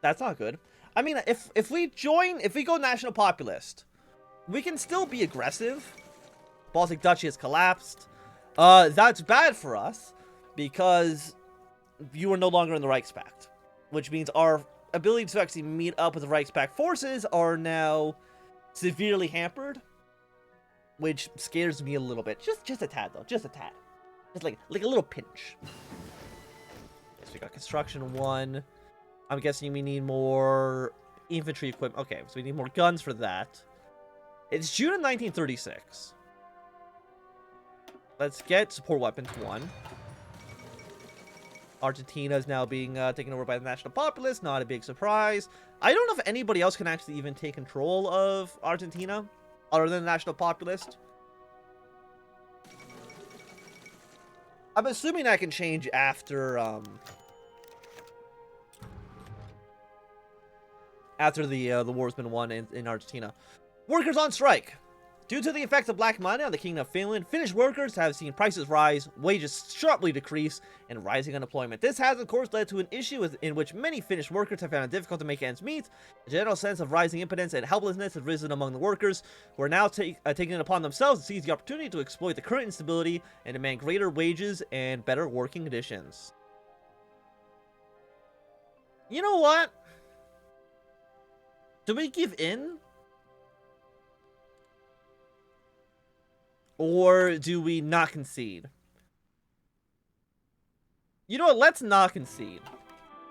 That's not good. I mean, if we go national populist, we can still be aggressive. Baltic Duchy has collapsed. That's bad for us because you are no longer in the Rights Pact, which means our ability to actually meet up with the Rights Pact forces are now severely hampered, which scares me a little bit. Just a tad though, just a tad, just like a little pinch. So we got construction 1. I'm guessing we need more infantry equipment. Okay, so we need more guns for that. It's June of 1936. Let's get support weapons 1. Argentina is now being taken over by the National Populace. Not a big surprise. I don't know if anybody else can actually even take control of Argentina other than the National Populist. I'm assuming that can change after the war's been won in Argentina. Workers on strike. Due to the effects of black money on the Kingdom of Finland, Finnish workers have seen prices rise, wages sharply decrease, and rising unemployment. This has, of course, led to an issue in which many Finnish workers have found it difficult to make ends meet. A general sense of rising impotence and helplessness has risen among the workers, who are now taking it upon themselves to seize the opportunity to exploit the current instability and demand greater wages and better working conditions. You know what? Do we give in? Or do we not concede? You know what? Let's not concede.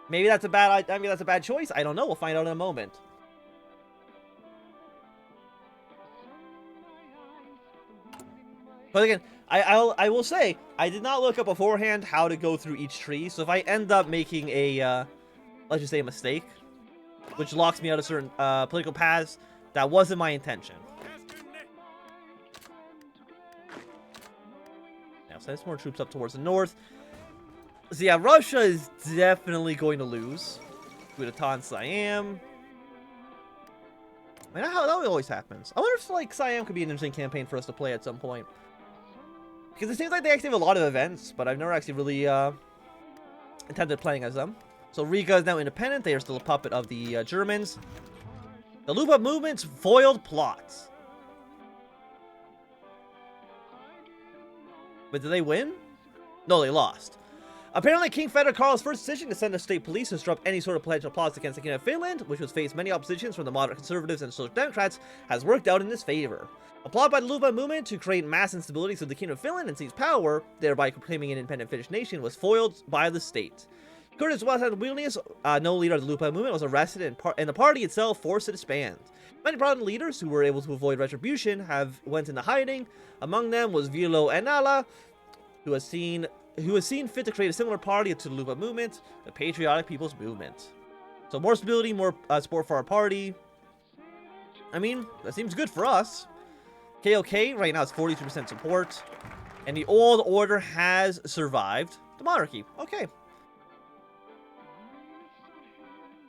Maybe that's a bad choice. I don't know. We'll find out in a moment. But again, I will say I did not look up beforehand how to go through each tree. So if I end up making a let's just say a mistake, which locks me out of certain political paths, that wasn't my intention. Send more troops up towards the north. So yeah, Russia is definitely going to lose. Coup d'etat in Siam. I mean, that always happens. I wonder if like Siam could be an interesting campaign for us to play at some point. Because it seems like they actually have a lot of events, but I've never actually really intended playing as them. So Riga is now independent. They are still a puppet of the Germans. The Lupa movement's foiled plots. But did they win? No, they lost. Apparently, King Frederick Karl's first decision to send the state police to disrupt any sort of potential plots against the Kingdom of Finland, which has faced many oppositions from the moderate conservatives and social democrats, has worked out in his favor. A plot by the Lupa movement to create mass instability through the Kingdom of Finland and seize power, thereby proclaiming an independent Finnish nation, was foiled by the state. Curtis Williams, no leader of the Lupa movement, was arrested and the party itself forced to disband. Many prominent leaders who were able to avoid retribution went into hiding. Among them was Vilo Enala, who has seen fit to create a similar party to the Lupa movement, the Patriotic People's Movement. So more stability, more support for our party. I mean, that seems good for us. KOK right now is 42% support, and the old order has survived the monarchy. Okay.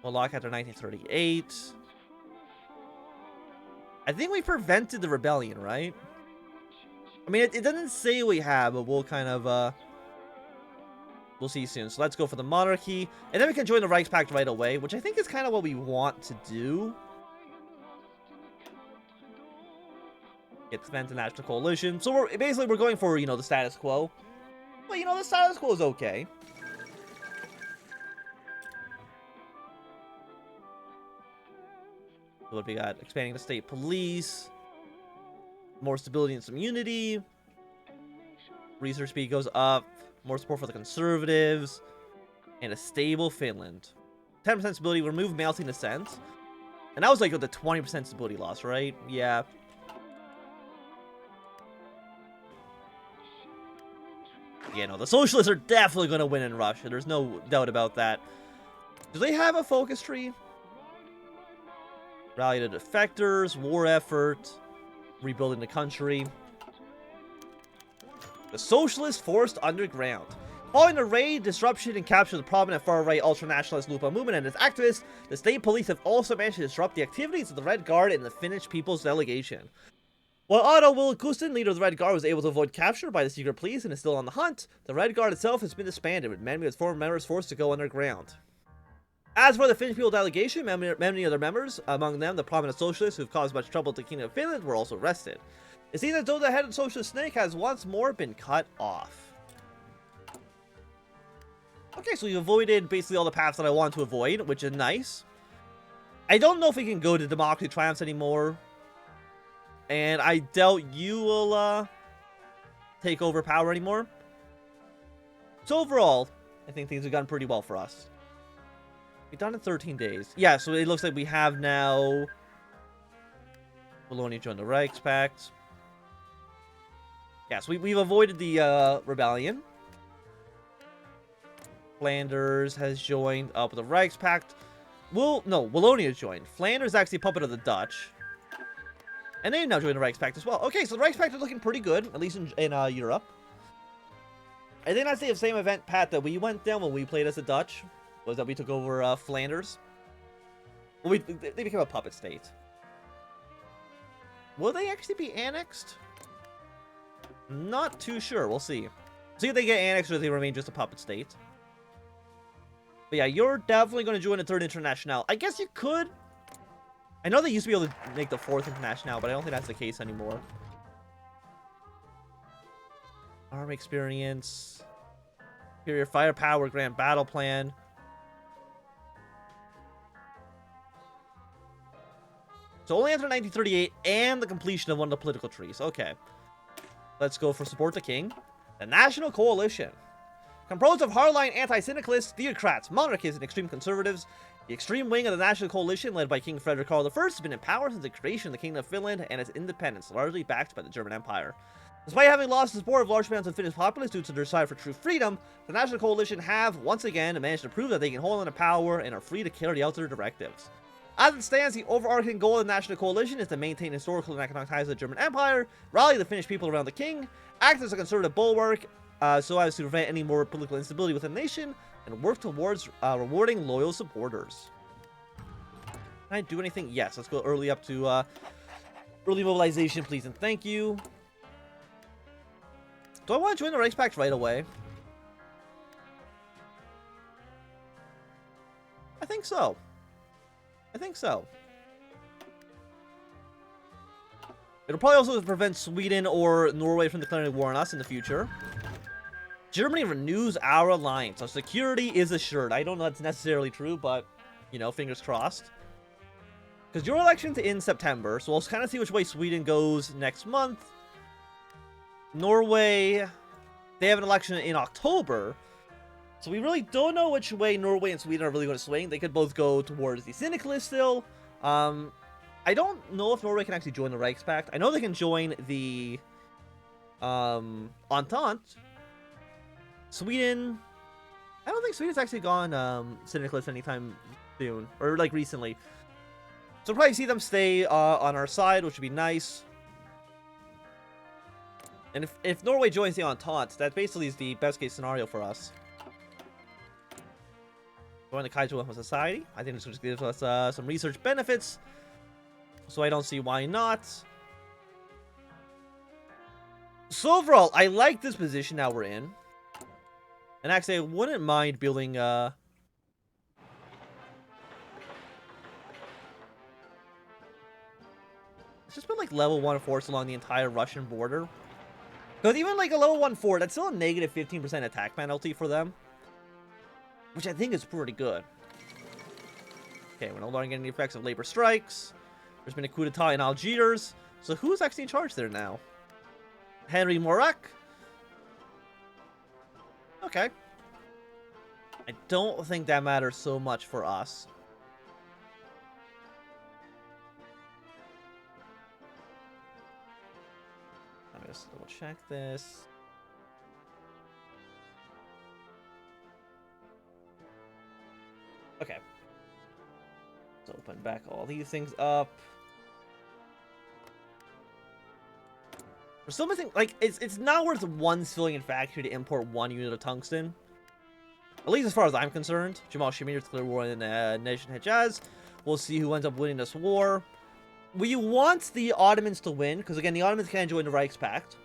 We'll lock after 1938. I think we prevented the rebellion, right? I mean, it doesn't say we have, but we'll kind of, we'll see soon. So let's go for the monarchy, and then we can join the Rights Pact right away, which I think is kind of what we want to do. Expand the national coalition. So we're going for, you know, the status quo. But, you know, the status quo is okay. So what we got? Expanding the state police. More stability and some unity. Research speed goes up. More support for the conservatives. And a stable Finland. 10% stability. Remove melting descent. And that was like with the 20% stability loss, right? Yeah. Yeah, no, the socialists are definitely going to win in Russia. There's no doubt about that. Do they have a focus tree? Rally to defectors, war effort, rebuilding the country. The socialists forced underground. Following the raid, disruption, and capture of the prominent far-right ultra-nationalist Lupa movement and its activists, the state police have also managed to disrupt the activities of the Red Guard and the Finnish People's Delegation. While Otto Wilkusten, leader of the Red Guard, was able to avoid capture by the secret police and is still on the hunt, the Red Guard itself has been disbanded, with many of its former members forced to go underground. As for the Finnish people delegation, many other members, among them the prominent socialists who've caused much trouble to the Kingdom of Finland, were also arrested. It seems as though the head of the socialist snake has once more been cut off. Okay, so we avoided basically all the paths that I wanted to avoid, which is nice. I don't know if we can go to Democracy Triumphs anymore. And I doubt you will take over power anymore. So overall, I think things have gone pretty well for us. We've done it in 13 days. Yeah, so it looks like we have now Wallonia joined the Rights Pact. Yeah, so we've avoided the rebellion. Flanders has joined up with the Rights Pact. Wallonia joined. Flanders is actually a puppet of the Dutch. And they've now joined the Rights Pact as well. Okay, so the Rights Pact is looking pretty good, at least in Europe. I think that's the same event, Pat, that we went down when we played as the Dutch. Was that we took over Flanders. Well, they became a puppet state. Will they actually be annexed? Not too sure. We'll see. See if they get annexed or if they remain just a puppet state. But yeah, you're definitely going to join the Third International. I guess you could. I know they used to be able to make the Fourth International, but I don't think that's the case anymore. Army experience. Superior firepower, grand battle plan. So only after 1938 and the completion of one of the political trees. Okay. Let's go for support the king. The National Coalition. Composed of hardline anti-syndicalists, theocrats, monarchists, and extreme conservatives, the extreme wing of the National Coalition, led by King Frederick Karl I, has been in power since the creation of the Kingdom of Finland and its independence, largely backed by the German Empire. Despite having lost the support of large amounts of Finnish populace due to their desire for true freedom, the National Coalition have, once again, managed to prove that they can hold on to power and are free to carry out their directives. As it stands, the overarching goal of the National Coalition is to maintain historical and economic ties with the German Empire, rally the Finnish people around the king, act as a conservative bulwark, so as to prevent any more political instability within the nation, and work towards rewarding loyal supporters. Can I do anything? Yes, let's go early up to early mobilization, please, and thank you. Do I want to join the Rights Pact right away? I think so. I think so. It'll probably also prevent Sweden or Norway from declaring war on us in the future. Germany renews our alliance. Our security is assured. I don't know if that's necessarily true, but, you know, fingers crossed. Because your election's in September, so we'll kind of see which way Sweden goes next month. Norway, they have an election in October. So we really don't know which way Norway and Sweden are really going to swing. They could both go towards the syndicalists still. I don't know if Norway can actually join the Rights Pact. I know they can join the Entente. Sweden, I don't think Sweden's actually gone syndicalist anytime soon, or like recently. So we'll probably see them stay on our side, which would be nice. And if Norway joins the Entente, that basically is the best case scenario for us. Join the Kaiserreich Society. I think this just gives us some research benefits. So I don't see why not. So overall, I like this position now we're in. And actually, I wouldn't mind building let's just build like level 1 forts along the entire Russian border. Because even like a level 1 fort, that's still a negative 15% attack penalty for them. Which I think is pretty good. Okay, we're no longer getting the effects of labor strikes. There's been a coup d'etat in Algiers. So who's actually in charge there now? Henry Morak? Okay. I don't think that matters so much for us. Let me just double check this. Okay. Let's open back all these things up. We're still missing, like, it's not worth one civilian factory to import 1 unit of tungsten. At least as far as I'm concerned. Jamal Shamir declared war in Nation Hejaz. We'll see who ends up winning this war. We want the Ottomans to win, because again, the Ottomans can't join the Rights Pact.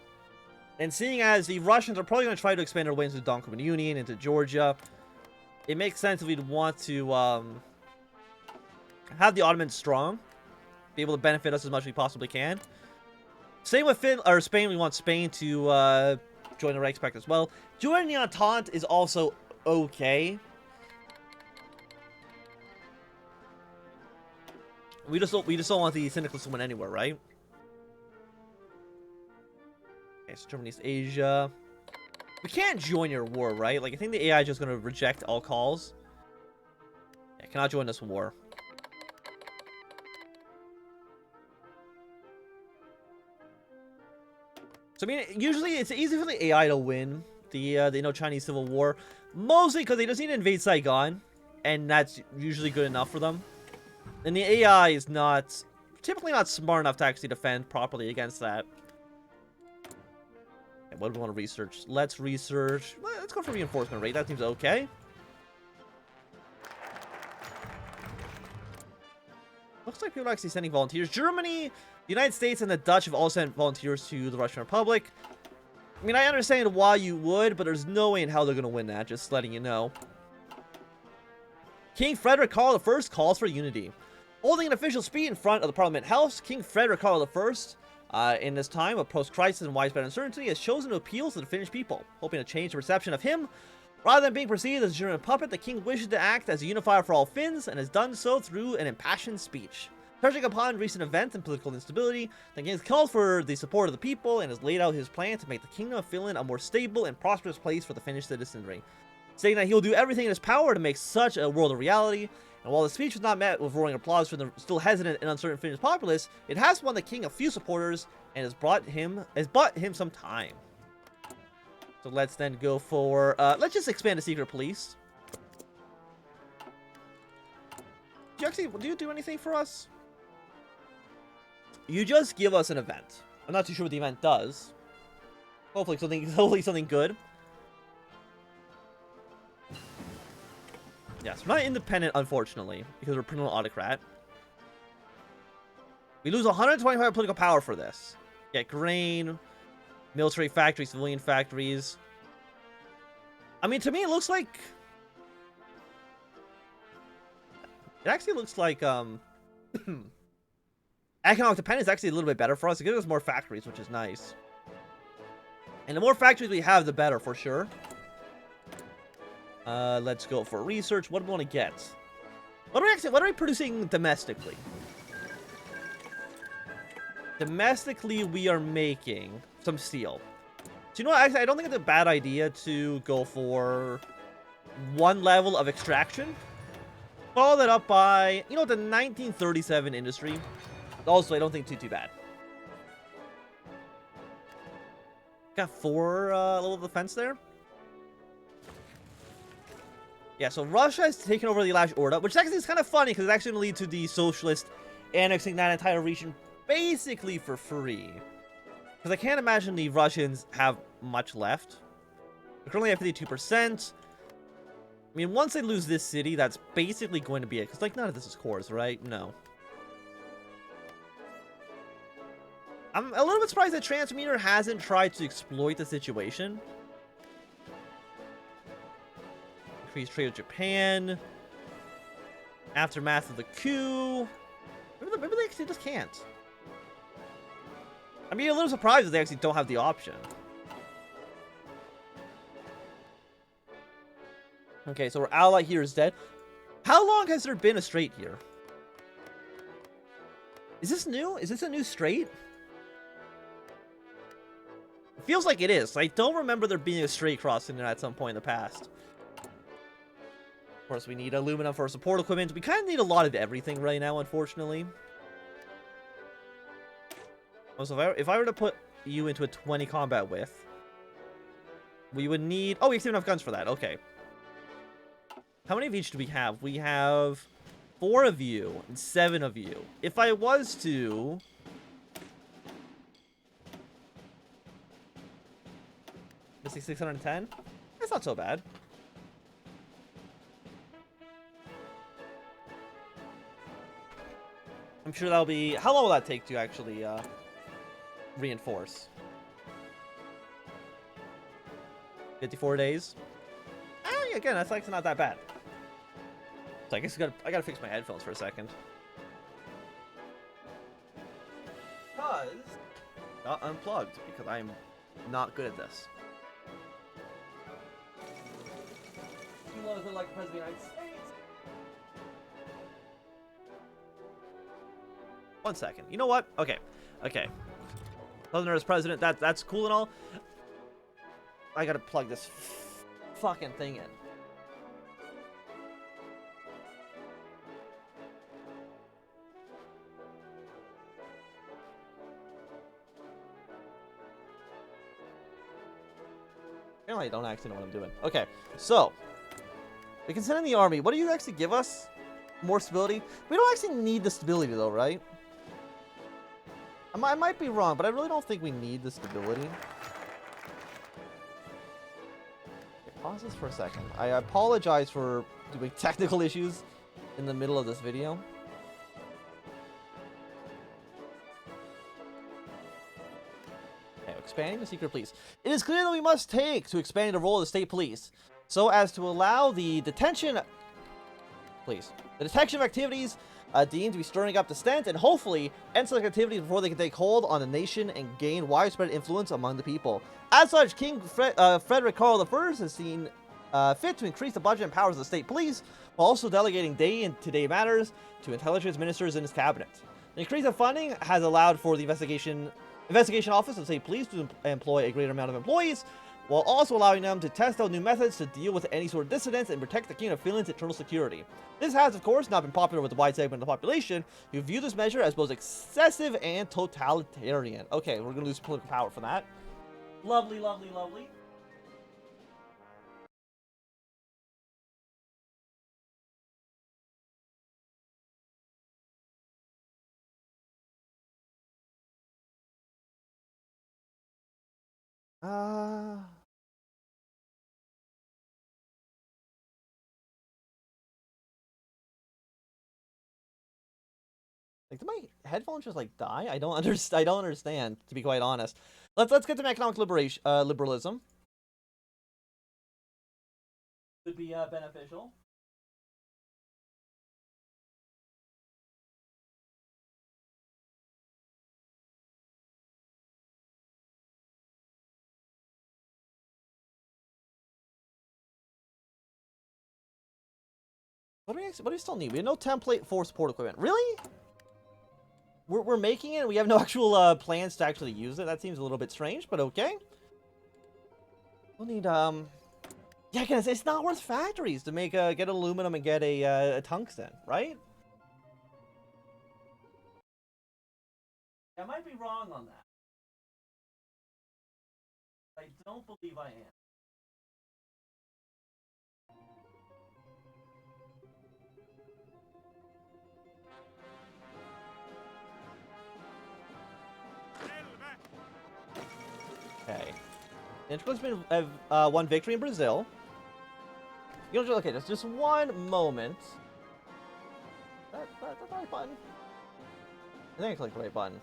And seeing as the Russians are probably going to try to expand their wings into the Donkovan Union, into Georgia. it makes sense if we'd want to have the Ottomans strong, be able to benefit us as much as we possibly can. Same with Spain. We want Spain to join the Rights Pact as well. Joining the Entente is also okay. We just don't want the Syndicalists to win anywhere, right? Okay, so Germany, East Asia. We can't join your war, right? Like, I think the AI is just going to reject all calls. Yeah, cannot join this war. So, I mean, usually it's easy for the AI to win the Chinese Civil War. Mostly because they just need to invade Saigon. And that's usually good enough for them. And the AI is typically not smart enough to actually defend properly against that. Okay, what do we want to research? Let's research. Let's go for reinforcement rate. That seems okay. Looks like people are actually sending volunteers. Germany, the United States, and the Dutch have all sent volunteers to the Russian Republic. I mean, I understand why you would, but there's no way in hell they're going to win that. Just letting you know. King Frederick Karl I calls for unity. Holding an official speech in front of the Parliament House, King Frederick Karl I, in this time of post-crisis and widespread uncertainty, has chosen to appeal to the Finnish people, hoping to change the perception of him. Rather than being perceived as a German puppet, the king wishes to act as a unifier for all Finns, and has done so through an impassioned speech. Touching upon recent events and political instability, the king has called for the support of the people and has laid out his plan to make the Kingdom of Finland a more stable and prosperous place for the Finnish citizenry, saying that he will do everything in his power to make such a world a reality. And while the speech was not met with roaring applause from the still hesitant and uncertain Finnish populace, it has won the king a few supporters and has bought him some time. So let's then go for let's just expand the secret police. Do you do anything for us? You just give us an event. I'm not too sure what the event does. Hopefully something good. Yes, we're not independent, unfortunately, because we're a criminal autocrat. We lose 125 political power for this. Get grain, military factories, civilian factories. I mean, to me, it looks like... It actually looks like, economic dependence is actually a little bit better for us. It gives us more factories, which is nice. And the more factories we have, the better, for sure. Let's go for research. What do we want to get? What are we producing domestically? Domestically, we are making some steel. Do you know what? Actually, I don't think it's a bad idea to go for one level of extraction. Follow that up by, the 1937 industry. Also, I don't think too bad. Got 4 level of defense there. Yeah, so Russia has taken over the Alash Orda, which actually is kind of funny because it's actually going to lead to the socialist annexing that entire region basically for free. Because I can't imagine the Russians have much left. They're currently at 52%. I mean, once they lose this city, that's basically going to be it. Because, like, none of this is cores, right? No. I'm a little bit surprised that Transmeter hasn't tried to exploit the situation. Increase trade with Japan. Aftermath of the coup. Maybe they actually just can't. I mean, a little surprised that they actually don't have the option. Okay, so our ally here is dead. How long has there been a strait here? Is this new? Is this a new strait? It feels like it is. I don't remember there being a strait crossing there at some point in the past. Of course, we need aluminum for support equipment. We kind of need a lot of everything right now, unfortunately. Also, if I were to put you into a 20 combat with, we would need... Oh, we have enough guns for that. Okay. How many of each do we have? We have 4 of you and 7 of you. If I was to... This is 610? That's not so bad. I'm sure that'll be... How long will that take to actually reinforce? 54 days? Again, that's like not that bad. So I guess I gotta fix my headphones for a second. Because got unplugged because I'm not good at this. You want to look like the President of the United States? 1 second. You know what? Okay. Okay. Southern as president, that's cool and all. I gotta plug this fucking thing in. Apparently I don't actually know what I'm doing. Okay, so we can send in the army. What do you actually give us? More stability? We don't actually need the stability though, right? I might be wrong, but I really don't think we need the stability. Okay, pause this for a second. I apologize for doing technical issues in the middle of this video. Expanding the secret police. It is clear that we must take to expanding the role of the state police so as to allow the detection of activities deemed to be stirring up dissent and hopefully end such activities before they can take hold on the nation and gain widespread influence among the people. As such, King Frederick Karl I has seen fit to increase the budget and powers of the state police while also delegating day-to-day matters to intelligence ministers in his cabinet. The increase of funding has allowed for the investigation office of state police to employ a greater amount of employees, while also allowing them to test out new methods to deal with any sort of dissidents and protect the Kingdom of Finland's internal security. This has, of course, not been popular with a wide segment of the population, who view this measure as both excessive and totalitarian. Okay, we're going to lose political power for that. Lovely, lovely, lovely. Like, did my headphones just like die? I don't understand, to be quite honest. Let's get to economic liberalism. Could be beneficial. What do we still need? We have no template for support equipment. Really? We're making it, and we have no actual plans to actually use it. That seems a little bit strange, but okay. We'll need yeah, again, it's not worth factories to make get aluminum and get a tungsten, right? I might be wrong on that. I don't believe I am. Okay. Interco's been won victory in Brazil. You know, okay, just one moment. That's the right button. I think I clicked the right button.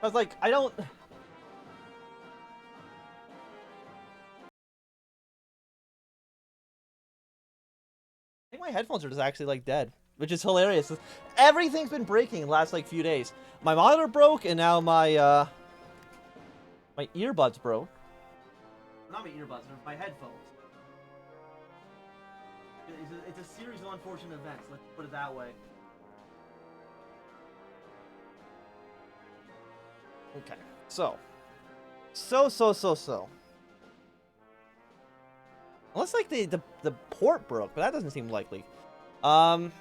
I was like, I don't. I think my headphones are just actually like dead, which is hilarious. Everything's been breaking the last like few days. My monitor broke, and now my my earbuds broke. Not my earbuds, my headphones. It's a series of unfortunate events. Let's put it that way. Okay, so. Unless like the port broke, but that doesn't seem likely. What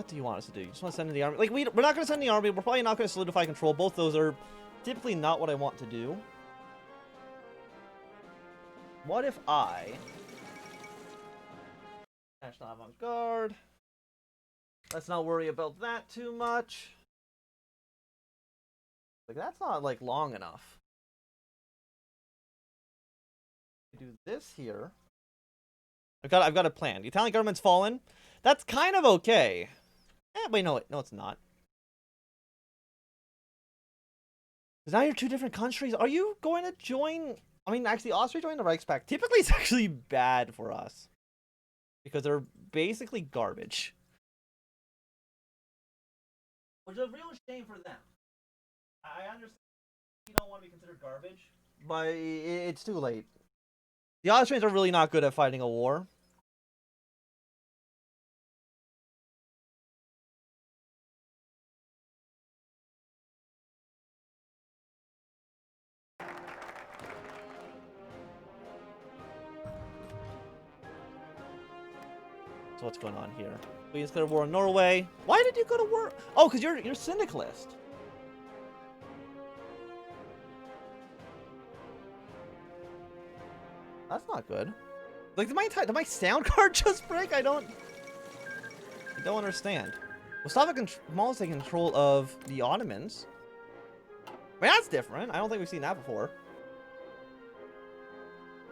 do you want us to do? You just want to send in the army? Like, we're not going to send in the army. We're probably not going to solidify control. Both those are typically not what I want to do. What if I... National Avant-Garde. Let's not worry about that too much. Like, that's not, like, long enough. Do this here. I've got a plan. The Italian government's fallen. That's kind of okay. Wait, no, it's not. Because now you're two different countries. Are you going to join I mean, actually, Austria joining the Rights Pact typically is actually bad for us. Because they're basically garbage. Which is a real shame for them. I understand you don't want to be considered garbage, but it's too late. The Austrians are really not good at fighting a war. So what's going on here? We just declared war on Norway. Why did you go to war? Oh, because you're syndicalist. That's not good. Like, did my sound card just break? I don't understand. Mustafa Kemal's taking control of the Ottomans. I mean, that's different. I don't think we've seen that before.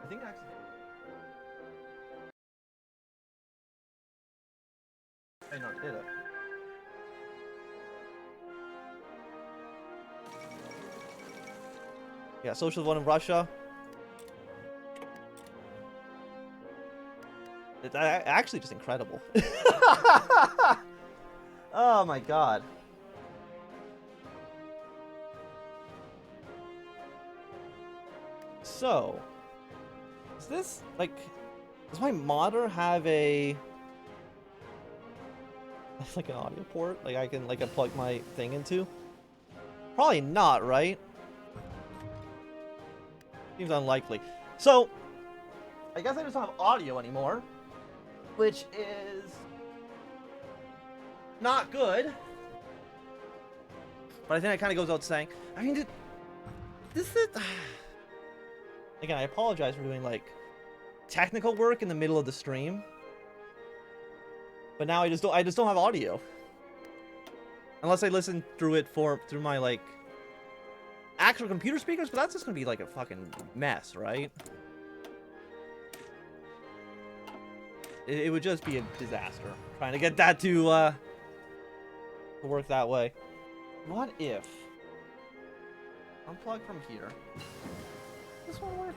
I think actually. I know, did it. Yeah, social vote in Russia. It's actually just incredible. Oh my god. So, is this, like, does my modder have a, like, an audio port? Like, I can plug my thing into? Probably not, right? Seems unlikely. So, I guess I just don't have audio anymore, which is not good. But I think it kind of goes without saying. I mean, this is... Again, I apologize for doing, like, technical work in the middle of the stream. But now I just don't have audio. Unless I listen through it through my, like, actual computer speakers, but that's just gonna be like a fucking mess, right? It would just be a disaster trying to get that to work that way. What if unplug from here? This won't work.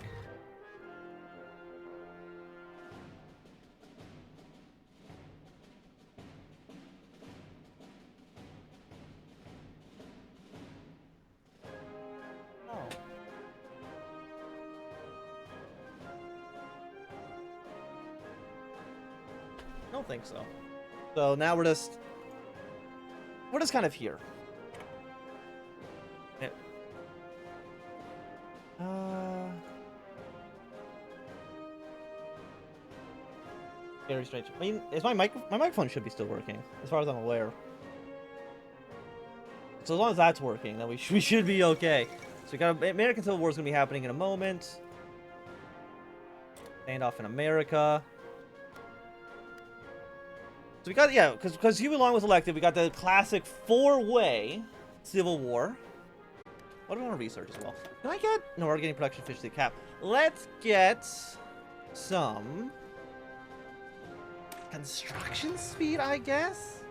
I don't think so. So now we're just kind of here. Yeah. Very strange. I mean, is my microphone should be still working, as far as I'm aware. So as long as that's working, then we should be okay. So we got American Civil War is gonna be happening in a moment. Standoff in America. So we got, yeah, because Huey Long was elected, we got the classic 4-way Civil War. What do we want to research as well? Can I get... No, we're getting production officially capped. Let's get some construction speed, I guess?